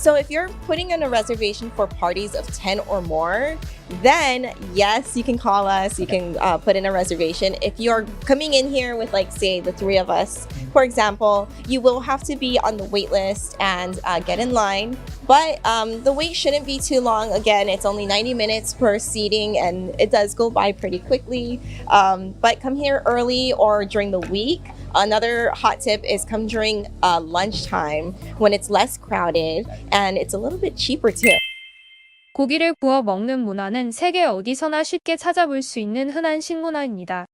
So if you're putting in a reservation for parties of 10 or more, then yes, you can call us. You can put in a reservation. If you're coming in here with, like, say, the three of us, for example, you will have to be on the wait list and get in line. But the wait shouldn't be too long. Again, it's only 90 minutes per seating, and it does go by pretty quickly. But come here early or during the week. Another hot tip is come during lunchtime when it's less crowded and it's a little bit cheaper too. 고기를 구워 먹는 문화는 세계 어디서나 쉽게 찾아볼 수 있는 흔한 식문화입니다.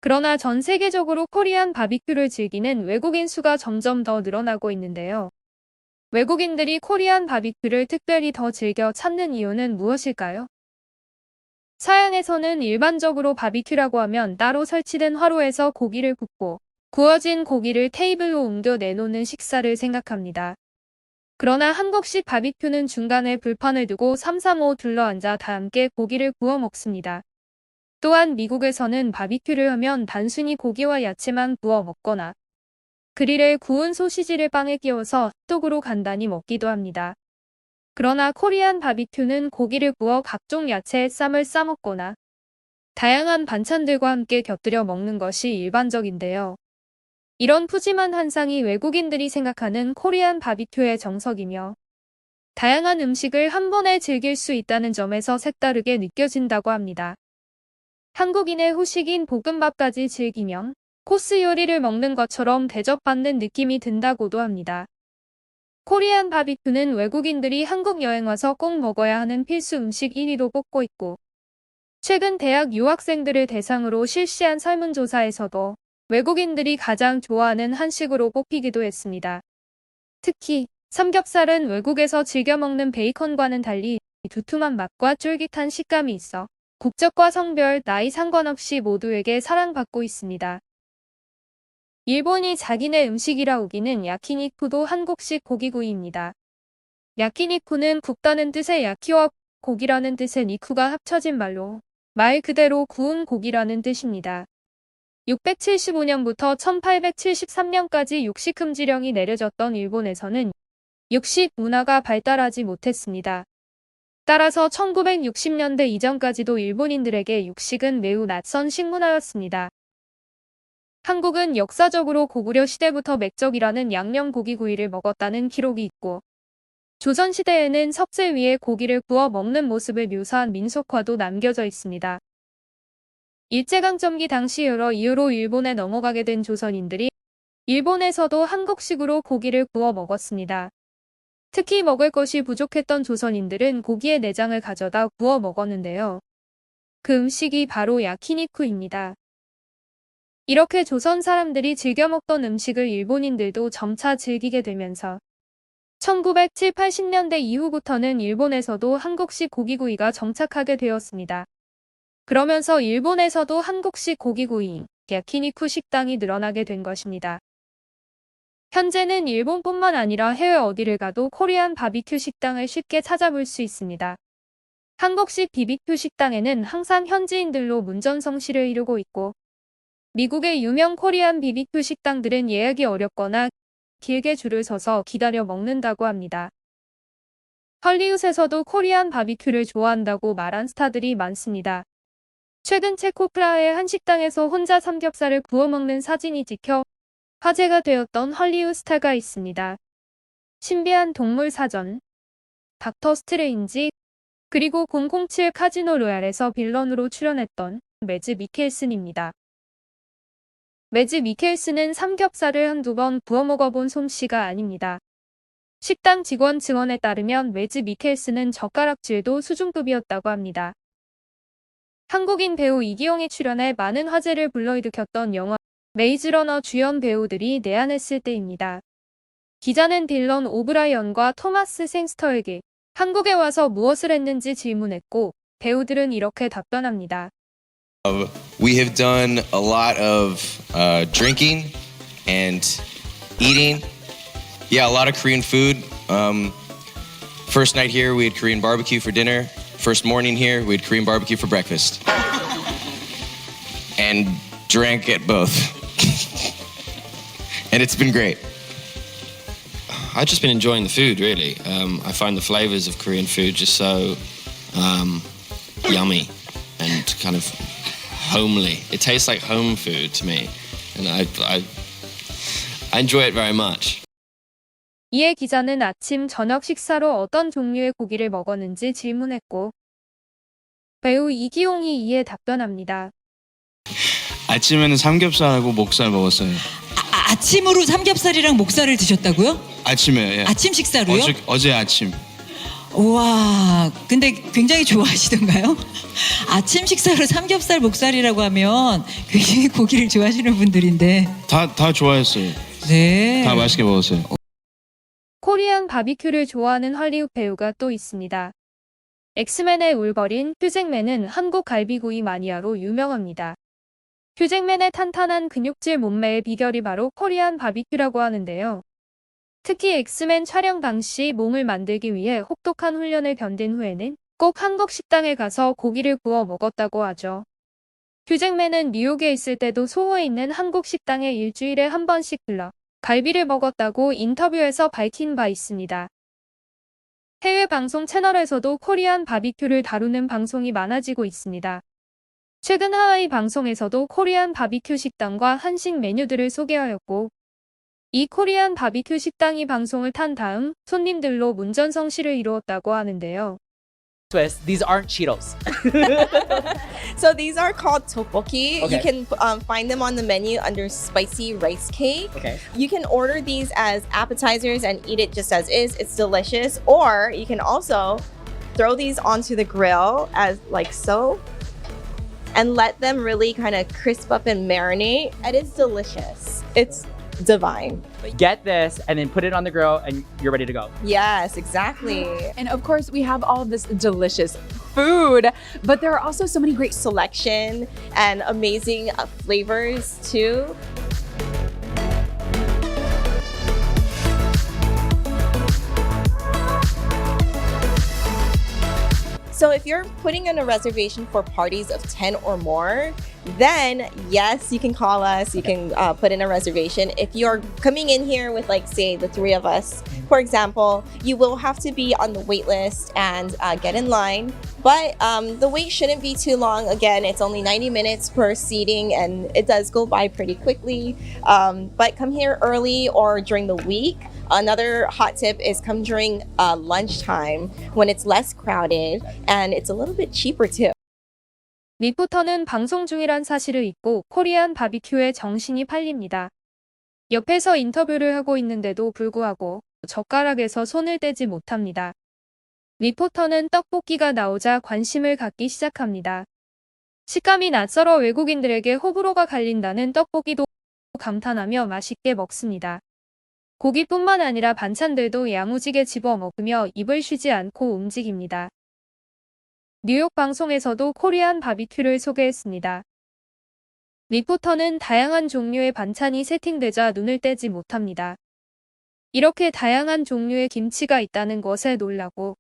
그러나 전 세계적으로 코리안 바비큐를 즐기는 외국인 수가 점점 더 늘어나고 있는데요. 외국인들이 코리안 바비큐를 특별히 더 즐겨 찾는 이유는 무엇일까요? 서양에서는 일반적으로 바비큐라고 하면 따로 설치된 화로에서 고기를 굽고 구워진 고기를 테이블로 옮겨 내놓는 식사를 생각합니다. 그러나 한국식 바비큐는 중간에 불판을 두고 335 둘러앉아 다 함께 고기를 구워 먹습니다. 또한 미국에서는 바비큐를 하면 단순히 고기와 야채만 구워 먹거나 그릴에 구운 소시지를 빵에 끼워서 핫도그로 간단히 먹기도 합니다. 그러나 코리안 바비큐는 고기를 구워 각종 야채에 쌈을 싸먹거나 다양한 반찬들과 함께 곁들여 먹는 것이 일반적인데요. 이런 푸짐한 한상이 외국인들이 생각하는 코리안 바비큐의 정석이며 다양한 음식을 한 번에 즐길 수 있다는 점에서 색다르게 느껴진다고 합니다. 한국인의 후식인 볶음밥까지 즐기면 코스 요리를 먹는 것처럼 대접받는 느낌이 든다고도 합니다. 코리안 바비큐는 외국인들이 한국 여행 와서 꼭 먹어야 하는 필수 음식 1위로 꼽고 있고 최근 대학 유학생들을 대상으로 실시한 설문조사에서도 외국인들이 가장 좋아하는 한식으로 꼽히기도 했습니다. 특히 삼겹살은 외국에서 즐겨 먹는 베이컨과는 달리 두툼한 맛과 쫄깃한 식감이 있어 국적과 성별, 나이 상관없이 모두에게 사랑받고 있습니다. 일본이 자기네 음식이라 우기는 야키니쿠도 한국식 고기구이입니다. 야키니쿠는 굽다는 뜻의 야키와 고기라는 뜻의 니쿠가 합쳐진 말로 말 그대로 구운 고기라는 뜻입니다. 675년부터 1873년까지 육식 금지령이 내려졌던 일본에서는 육식 문화가 발달하지 못했습니다. 따라서 1960년대 이전까지도 일본인들에게 육식은 매우 낯선 식문화였습니다. 한국은 역사적으로 고구려 시대부터 맥적이라는 양념 고기구이를 먹었다는 기록이 있고 조선시대에는 석쇠 위에 고기를 구워 먹는 모습을 묘사한 민속화도 남겨져 있습니다. 일제강점기 당시 여러 이유로 일본에 넘어가게 된 조선인들이 일본에서도 한국식으로 고기를 구워 먹었습니다. 특히 먹을 것이 부족했던 조선인들은 고기의 내장을 가져다 구워 먹었는데요. 그 음식이 바로 야키니쿠입니다. 이렇게 조선 사람들이 즐겨 먹던 음식을 일본인들도 점차 즐기게 되면서 1970, 80년대 이후부터는 일본에서도 한국식 고기구이가 정착하게 되었습니다. 그러면서 일본에서도 한국식 고기구이, 야키니쿠 식당이 늘어나게 된 것입니다. 현재는 일본뿐만 아니라 해외 어디를 가도 코리안 바비큐 식당을 쉽게 찾아볼 수 있습니다. 한국식 BBQ 식당에는 항상 현지인들로 문전성시를 이루고 있고 미국의 유명 코리안 BBQ 식당들은 예약이 어렵거나 길게 줄을 서서 기다려 먹는다고 합니다. 헐리우드에서도 코리안 바비큐를 좋아한다고 말한 스타들이 많습니다. 최근 체코 프라하의 한 식당에서 혼자 삼겹살을 구워 먹는 사진이 찍혀 화제가 되었던 헐리우드 스타가 있습니다. 신비한 동물 사전, 닥터 스트레인지, 그리고 007 카지노 로얄에서 빌런으로 출연했던 매즈 미켈슨입니다. 매즈 미켈슨은 삼겹살을 한두 번 구워 먹어본 솜씨가 아닙니다. 식당 직원 증언에 따르면 매즈 미켈슨은 젓가락질도 수준급이었다고 합니다. 한국인 배우 이기용이 출연해 많은 화제를 불러일으켰던 영화 메이즈러너 주연 배우들이 내한했을 때입니다. 기자는 딜런 오브라이언과 토마스 생스터에게 한국에 와서 무엇을 했는지 질문했고 배우들은 이렇게 답변합니다. We have done a lot of drinking and eating. Yeah, a lot of Korean food. First night here, we had Korean barbecue for dinner. First morning here, we had Korean barbecue for breakfast. And drank at both. And it's been great. I've just been enjoying the food, really. I find the flavors of Korean food just so yummy and kind of homely. It tastes like home food to me, and I enjoy it very much. 이에 기자는 아침, 저녁 식사로 어떤 종류의 고기를 먹었는지 질문했고 배우 이기용이 이에 답변합니다. 아침에는 삼겹살하고 목살 먹었어요. 아침으로 삼겹살이랑 목살을 드셨다고요? 아침에. 예. 아침 식사로요? 어제 아침. 와, 근데 굉장히 좋아하시던가요? 아침 식사로 삼겹살 목살이라고 하면 굉장히 고기를 좋아하시는 분들인데. 다 좋아했어요. 네. 다 맛있게 먹었어요. 코리안 바비큐를 좋아하는 할리우드 배우가 또 있습니다. 엑스맨의 울버린 휴잭맨은 한국 갈비구이 마니아로 유명합니다. 휴잭맨의 탄탄한 근육질 몸매의 비결이 바로 코리안 바비큐라고 하는데요. 특히 엑스맨 촬영 당시 몸을 만들기 위해 혹독한 훈련을 견딘 후에는 꼭 한국 식당에 가서 고기를 구워 먹었다고 하죠. 휴잭맨은 뉴욕에 있을 때도 소호에 있는 한국 식당에 일주일에 한 번씩 들러 갈비를 먹었다고 인터뷰에서 밝힌 바 있습니다. 해외 방송 채널에서도 코리안 바비큐를 다루는 방송이 많아지고 있습니다. 최근 하와이 방송에서도 코리안 바비큐 식당과 한식 메뉴들을 소개하였고 이 코리안 바비큐 식당이 방송을 탄 다음 손님들로 문전성시를 이루었다고 하는데요. Twist, these aren't Cheetos. So these are called tteokbokki. Okay. You can find them on the menu under spicy rice cake. Okay. You can order these as appetizers and eat it just as is. It's delicious. Or you can also throw these onto the grill as like so and let them really kind of crisp up and marinate. It is delicious. It's divine. Get this and then put it on the grill and you're ready to go. Yes, exactly. And of course, we have all of this delicious food, but there are also so many great Selection and amazing flavors too. So if you're putting in a reservation for parties of 10 or more, then yes, you can call us. You can put in a reservation. If you're coming in here with like, say, the three of us, for example, you will have to be on the wait list and get in line. But the wait shouldn't be too long. Again, it's only 90 minutes per seating and it does go by pretty quickly. But come here early or during the week. Another hot tip is come during lunchtime when it's less crowded and it's a little bit cheaper too. 리포터는 방송 중이란 사실을 잊고 코리안 바비큐에 정신이 팔립니다. 옆에서 인터뷰를 하고 있는데도 불구하고 젓가락에서 손을 떼지 못합니다. 리포터는 떡볶이가 나오자 관심을 갖기 시작합니다. 식감이 낯설어 외국인들에게 호불호가 갈린다는 떡볶이도 감탄하며 맛있게 먹습니다. 고기뿐만 아니라 반찬들도 야무지게 집어 먹으며 입을 쉬지 않고 움직입니다. 뉴욕 방송에서도 코리안 바비큐를 소개했습니다. 리포터는 다양한 종류의 반찬이 세팅되자 눈을 떼지 못합니다. 이렇게 다양한 종류의 김치가 있다는 것에 놀라고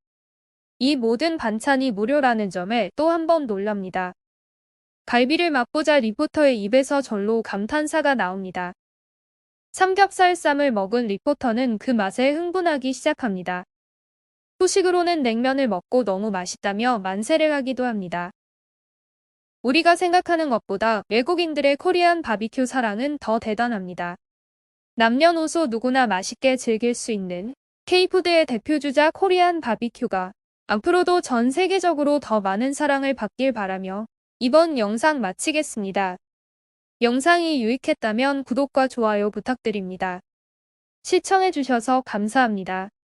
이 모든 반찬이 무료라는 점에 또 한 번 놀랍니다. 갈비를 맛보자 리포터의 입에서 절로 감탄사가 나옵니다. 삼겹살 쌈을 먹은 리포터는 그 맛에 흥분하기 시작합니다. 후식으로는 냉면을 먹고 너무 맛있다며 만세를 하기도 합니다. 우리가 생각하는 것보다 외국인들의 코리안 바비큐 사랑은 더 대단합니다. 남녀노소 누구나 맛있게 즐길 수 있는 K푸드의 대표주자 코리안 바비큐가 앞으로도 전 세계적으로 더 많은 사랑을 받길 바라며 이번 영상 마치겠습니다. 영상이 유익했다면 구독과 좋아요 부탁드립니다. 시청해주셔서 감사합니다.